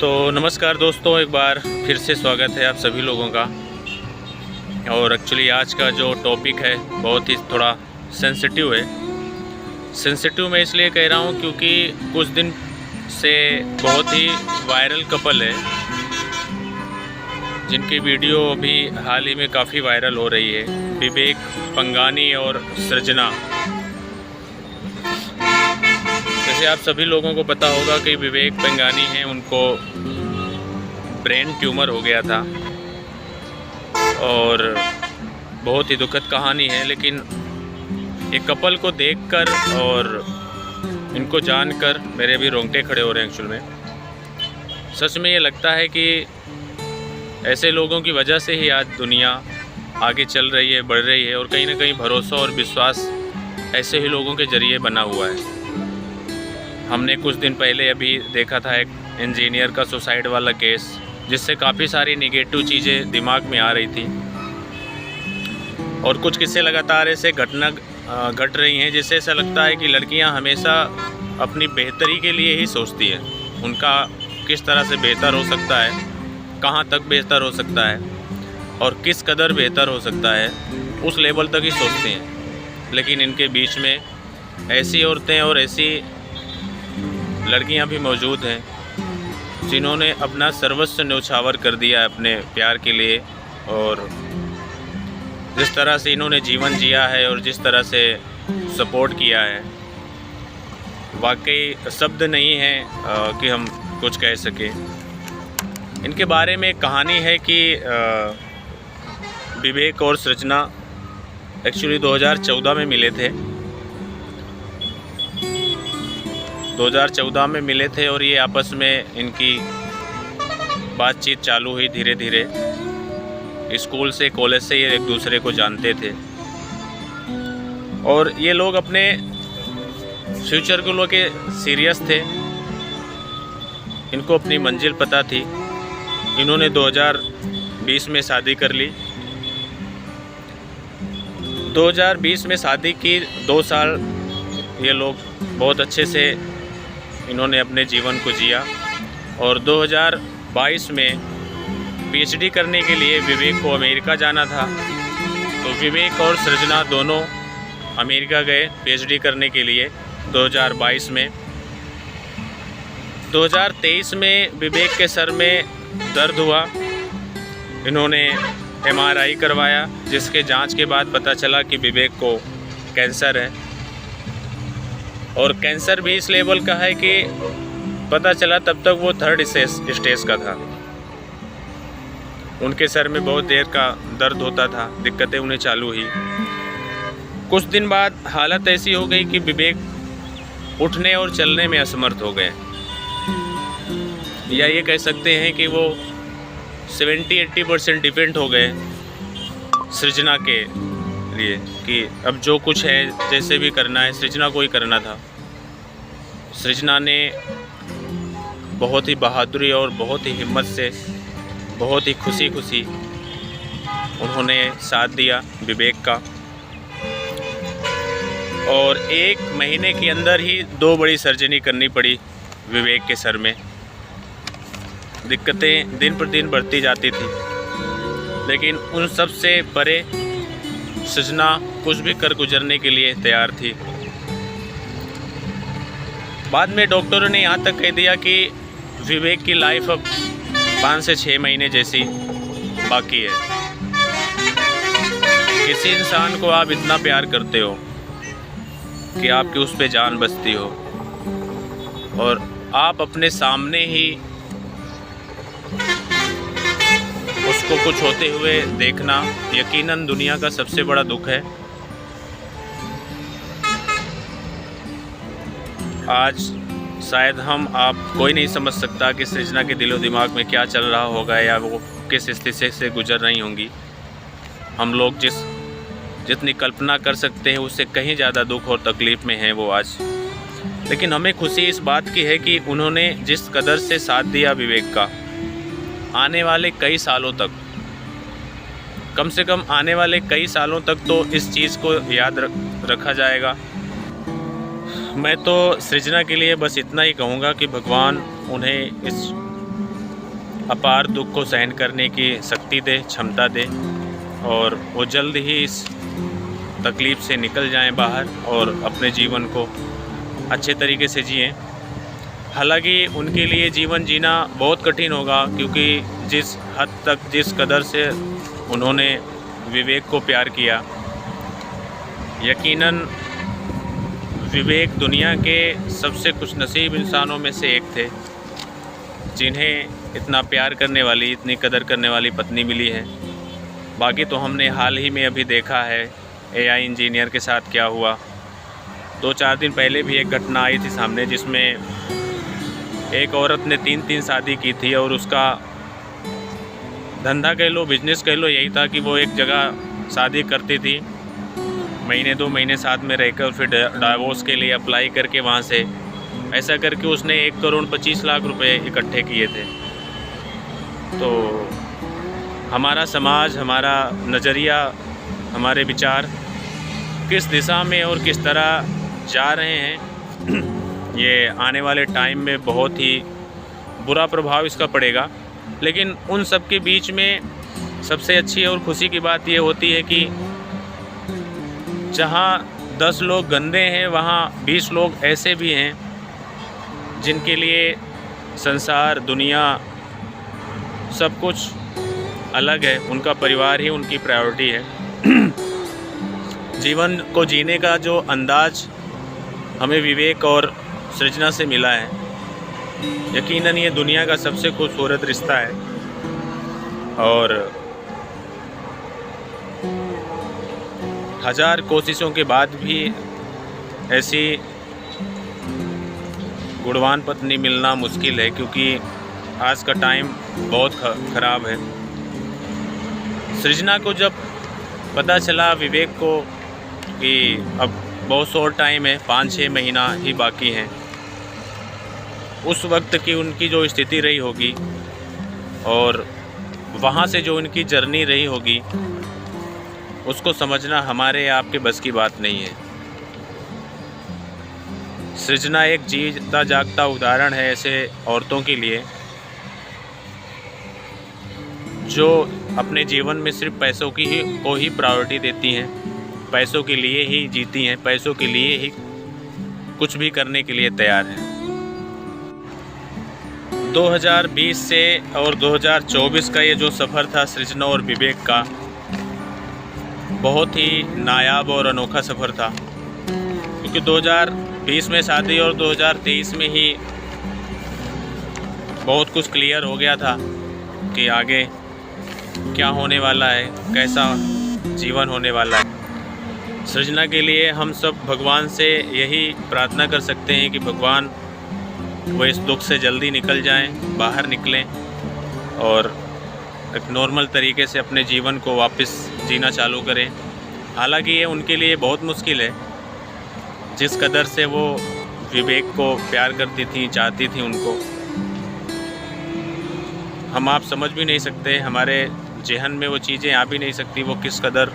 तो नमस्कार दोस्तों, एक बार फिर से स्वागत है आप सभी लोगों का। और एक्चुअली आज का जो टॉपिक है बहुत ही थोड़ा सेंसिटिव है। सेंसिटिव मैं इसलिए कह रहा हूँ क्योंकि कुछ दिन से बहुत ही वायरल कपल है जिनकी वीडियो अभी हाल ही में काफ़ी वायरल हो रही है, विवेक पंगानी और सृजना। जैसे आप सभी लोगों को पता होगा कि विवेक पंगानी हैं, उनको ब्रेन ट्यूमर हो गया था और बहुत ही दुखद कहानी है। लेकिन एक कपल को देखकर और इनको जानकर मेरे भी रोंगटे खड़े हो रहे हैं। एक्चुअल में सच में ये लगता है कि ऐसे लोगों की वजह से ही आज दुनिया आगे चल रही है, बढ़ रही है, और कहीं ना कहीं भरोसा और विश्वास ऐसे ही लोगों के ज़रिए बना हुआ है। हमने कुछ दिन पहले अभी देखा था एक इंजीनियर का सुसाइड वाला केस, जिससे काफ़ी सारी नेगेटिव चीज़ें दिमाग में आ रही थी। और कुछ किस्से लगातार ऐसे घटना घट रही हैं जिससे ऐसा लगता है कि लड़कियां हमेशा अपनी बेहतरी के लिए ही सोचती हैं। उनका किस तरह से बेहतर हो सकता है, कहां तक बेहतर हो सकता है और किस कदर बेहतर हो सकता है, उस लेवल तक ही सोचती हैं। लेकिन इनके बीच में ऐसी औरतें और ऐसी लड़कियां भी मौजूद हैं जिन्होंने अपना सर्वस्व न्यौछावर कर दिया अपने प्यार के लिए। और जिस तरह से इन्होंने जीवन जिया है और जिस तरह से सपोर्ट किया है, वाकई शब्द नहीं है कि हम कुछ कह सके। इनके बारे में एक कहानी है कि विवेक और सृजना एक्चुअली 2014 में मिले थे। 2014 में मिले थे और ये आपस में इनकी बातचीत चालू हुई धीरे धीरे। स्कूल से, कॉलेज से ये एक दूसरे को जानते थे और ये लोग अपने फ्यूचर को लेके सीरियस थे। इनको अपनी मंजिल पता थी। इन्होंने 2020 में शादी कर ली। 2020 में शादी की, 2 साल ये लोग बहुत अच्छे से इन्होंने अपने जीवन को जिया। और 2022 में पीएचडी करने के लिए विवेक को अमेरिका जाना था, तो विवेक और सृजना दोनों अमेरिका गए पीएचडी करने के लिए 2022 में। 2023 में विवेक के सर में दर्द हुआ। इन्होंने एमआरआई करवाया, जिसके जांच के बाद पता चला कि विवेक को कैंसर है। और कैंसर भी इस लेवल का है कि पता चला तब तक वो 3rd स्टेज का था। उनके सर में बहुत देर का दर्द होता था, दिक्कतें उन्हें चालू हुई। कुछ दिन बाद हालत ऐसी हो गई कि विवेक उठने और चलने में असमर्थ हो गए, या ये कह सकते हैं कि वो 70-80% डिपेंड हो गए सृजना के लिए कि अब जो कुछ है, जैसे भी करना है, सृजना को ही करना था। सृजना ने बहुत ही बहादुरी और बहुत ही हिम्मत से, बहुत ही खुशी खुशी उन्होंने साथ दिया विवेक का। और 1 महीने के अंदर ही 2 बड़ी सर्जरी करनी पड़ी विवेक के सर में। दिक्कतें दिन पर दिन बढ़ती जाती थी, लेकिन उन सब से परे सृजना कुछ भी कर गुजरने के लिए तैयार थी। बाद में डॉक्टरों ने यहाँ तक कह दिया कि विवेक की लाइफ अब 5 से 6 महीने जैसी बाकी है। किसी इंसान को आप इतना प्यार करते हो कि आपकी उस पे जान बसती हो, और आप अपने सामने ही उसको कुछ होते हुए देखना यकीनन दुनिया का सबसे बड़ा दुख है। आज शायद आप कोई नहीं समझ सकता कि सृजना के दिलो दिमाग में क्या चल रहा होगा, या वो किस स्थिति से गुजर रही होंगी। हम लोग जितनी कल्पना कर सकते हैं उससे कहीं ज़्यादा दुख और तकलीफ़ में हैं वो आज। लेकिन हमें खुशी इस बात की है कि उन्होंने जिस कदर से साथ दिया विवेक का, आने वाले कई सालों तक, कम से कम आने वाले कई सालों तक तो इस चीज़ को याद रखा जाएगा। मैं तो सृजना के लिए बस इतना ही कहूँगा कि भगवान उन्हें इस अपार दुख को सहन करने की शक्ति दे, क्षमता दे, और वो जल्द ही इस तकलीफ़ से निकल जाएं बाहर और अपने जीवन को अच्छे तरीके से जिएं। हालांकि उनके लिए जीवन जीना बहुत कठिन होगा, क्योंकि जिस हद तक, जिस कदर से उन्होंने विवेक को प्यार किया, यकीनन विवेक दुनिया के सबसे खुशनसीब इंसानों में से एक थे, जिन्हें इतना प्यार करने वाली, इतनी कदर करने वाली पत्नी मिली है। बाकी तो हमने हाल ही में अभी देखा है AI इंजीनियर के साथ क्या हुआ। 2-4 दिन पहले भी एक घटना आई थी सामने, जिसमें एक औरत ने 3-3 शादी की थी, और उसका धंधा कह लो, बिजनेस कह लो, यही था कि वो एक जगह शादी करती थी, महीने 2 महीने साथ में रहकर फिर डाइवोर्स के लिए अप्लाई करके वहाँ से ऐसा करके उसने 1,25,00,000 रुपए इकट्ठे किए थे। तो हमारा समाज, हमारा नज़रिया, हमारे विचार किस दिशा में और किस तरह जा रहे हैं, ये आने वाले टाइम में बहुत ही बुरा प्रभाव इसका पड़ेगा। लेकिन उन सब के बीच में सबसे अच्छी और खुशी की बात ये होती है कि जहाँ 10 लोग गंदे हैं, वहाँ 20 लोग ऐसे भी हैं जिनके लिए संसार, दुनिया, सब कुछ अलग है। उनका परिवार ही उनकी प्रायोरिटी है। जीवन को जीने का जो अंदाज हमें विवेक और सृजना से मिला है, यकीनन ये दुनिया का सबसे खूबसूरत रिश्ता है। और 1000 कोशिशों के बाद भी ऐसी गुणवान पत्नी मिलना मुश्किल है, क्योंकि आज का टाइम बहुत ख़राब है। सृजना को जब पता चला, विवेक को, कि अब बहुत शॉर्ट टाइम है, 5-6 महीना ही बाकी हैं, उस वक्त की उनकी जो स्थिति रही होगी और वहाँ से जो उनकी जर्नी रही होगी, उसको समझना हमारे आपके बस की बात नहीं है। सृजना एक जीता जागता उदाहरण है ऐसे औरतों के लिए जो अपने जीवन में सिर्फ पैसों को ही प्रायोरिटी देती हैं, पैसों के लिए ही जीती हैं, पैसों के लिए ही कुछ भी करने के लिए तैयार हैं। 2020 से और 2024 का ये जो सफ़र था सृजना और विवेक का, बहुत ही नायाब और अनोखा सफ़र था, क्योंकि 2020 में शादी और 2023 में ही बहुत कुछ क्लियर हो गया था कि आगे क्या होने वाला है, कैसा जीवन होने वाला है। सृजना के लिए हम सब भगवान से यही प्रार्थना कर सकते हैं कि भगवान वो इस दुख से जल्दी निकल जाएं, बाहर निकलें और एक नॉर्मल तरीके से अपने जीवन को वापस जीना चालू करें। हालांकि ये उनके लिए बहुत मुश्किल है, जिस कदर से वो विवेक को प्यार करती थी, चाहती थी उनको, हम आप समझ भी नहीं सकते, हमारे जहन में वो चीज़ें आ भी नहीं सकती, वो किस कदर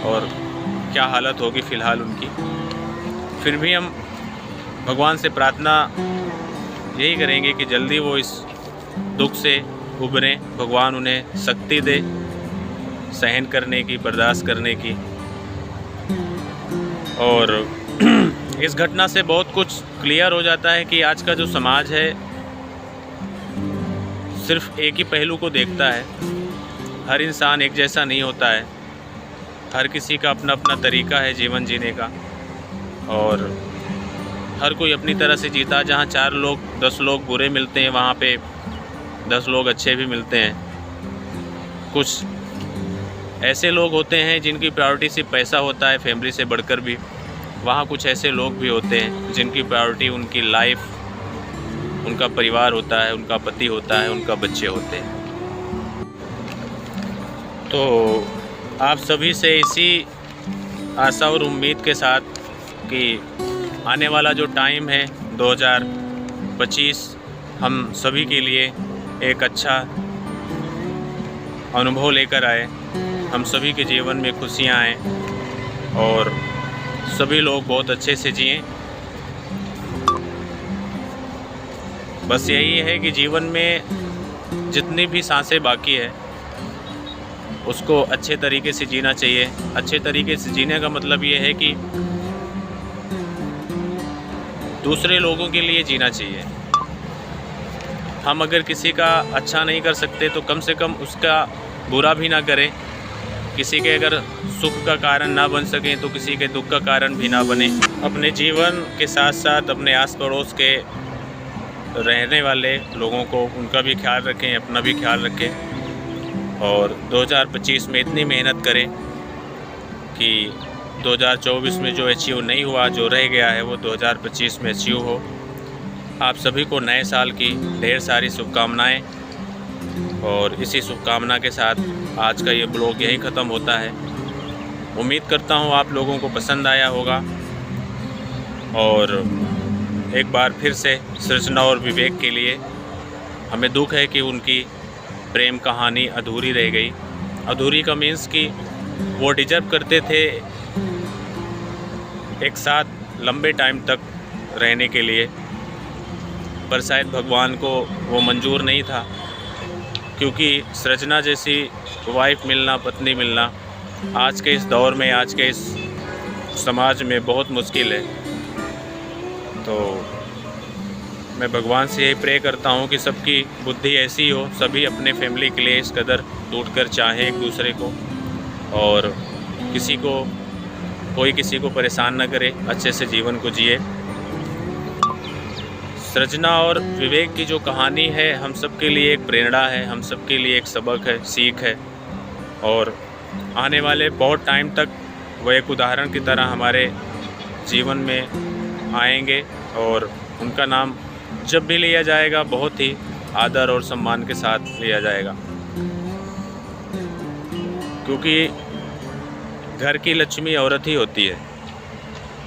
और क्या हालत होगी फ़िलहाल उनकी। फिर भी हम भगवान से प्रार्थना यही करेंगे कि जल्दी वो इस दुख से उभरें, भगवान उन्हें शक्ति दे सहन करने की, बर्दाश्त करने की। और इस घटना से बहुत कुछ क्लियर हो जाता है कि आज का जो समाज है सिर्फ एक ही पहलू को देखता है। हर इंसान एक जैसा नहीं होता है, हर किसी का अपना अपना तरीका है जीवन जीने का, और हर कोई अपनी तरह से जीता। जहाँ 4 लोग 10 लोग बुरे मिलते हैं, वहाँ पे 10 लोग अच्छे भी मिलते हैं। कुछ ऐसे लोग होते हैं जिनकी प्रायोरिटी सिर्फ पैसा होता है, फैमिली से बढ़कर भी। वहाँ कुछ ऐसे लोग भी होते हैं जिनकी प्रायोरिटी उनकी लाइफ, उनका परिवार होता है, उनका पति होता है, उनका बच्चे होते हैं। तो आप सभी से इसी आशा और उम्मीद के साथ कि आने वाला जो टाइम है 2025 हम सभी के लिए एक अच्छा अनुभव लेकर आए, हम सभी के जीवन में खुशियाँ आएँ और सभी लोग बहुत अच्छे से जिएं। बस यही है कि जीवन में जितनी भी सांसें बाकी है उसको अच्छे तरीके से जीना चाहिए। अच्छे तरीके से जीने का मतलब ये है कि दूसरे लोगों के लिए जीना चाहिए। हम अगर किसी का अच्छा नहीं कर सकते तो कम से कम उसका बुरा भी ना करें। किसी के अगर सुख का कारण ना बन सकें तो किसी के दुख का कारण भी ना बने। अपने जीवन के साथ साथ अपने आस पड़ोस के रहने वाले लोगों को, उनका भी ख्याल रखें, अपना भी ख्याल रखें। और 2025 में इतनी मेहनत करें कि 2024 में जो अचीव नहीं हुआ, जो रह गया है, वो 2025 में अचीव हो। आप सभी को नए साल की ढेर सारी शुभकामनाएं। और इसी शुभकामना के साथ आज का ये ब्लॉग यहीं ख़त्म होता है। उम्मीद करता हूँ आप लोगों को पसंद आया होगा। और एक बार फिर से सृजना और विवेक के लिए हमें दुख है कि उनकी प्रेम कहानी अधूरी रह गई। अधूरी का मीन्स कि वो डिजर्व करते थे एक साथ लंबे टाइम तक रहने के लिए, पर शायद भगवान को वो मंजूर नहीं था, क्योंकि सृजना जैसी वाइफ मिलना, पत्नी मिलना आज के इस दौर में, आज के इस समाज में बहुत मुश्किल है। तो मैं भगवान से यही प्रे करता हूँ कि सबकी बुद्धि ऐसी हो, सभी अपने फैमिली के लिए इस कदर टूट कर चाहें एक दूसरे को, और कोई किसी को परेशान न करे, अच्छे से जीवन को जिए। सृजना और विवेक की जो कहानी है हम सब के लिए एक प्रेरणा है, हम सब के लिए एक सबक है, सीख है। और आने वाले बहुत टाइम तक वो एक उदाहरण की तरह हमारे जीवन में आएंगे, और उनका नाम जब भी लिया जाएगा बहुत ही आदर और सम्मान के साथ लिया जाएगा, क्योंकि घर की लक्ष्मी औरत ही होती है।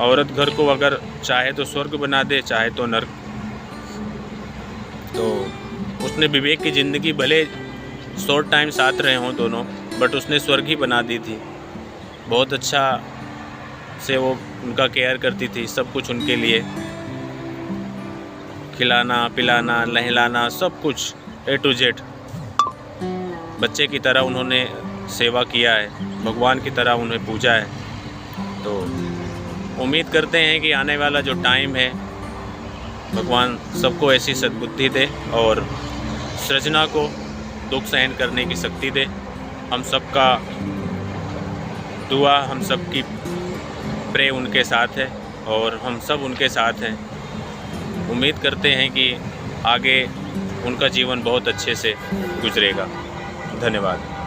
औरत घर को अगर चाहे तो स्वर्ग बना दे, चाहे तो नर्क। तो उसने विवेक की ज़िंदगी भले शॉर्ट टाइम साथ रहे हों दोनों, बट उसने स्वर्ग ही बना दी थी। बहुत अच्छा से वो उनका केयर करती थी, सब कुछ उनके लिए, खिलाना पिलाना नहलाना सब कुछ A to Z। बच्चे की तरह उन्होंने सेवा किया है, भगवान की तरह उन्हें पूजा है। तो उम्मीद करते हैं कि आने वाला जो टाइम है भगवान सबको ऐसी सद्बुद्धि दे और सृजना को दुख सहन करने की शक्ति दे। हम सबका दुआ, हम सबकी प्रे उनके साथ है और हम सब उनके साथ हैं। उम्मीद करते हैं कि आगे उनका जीवन बहुत अच्छे से गुजरेगा। धन्यवाद।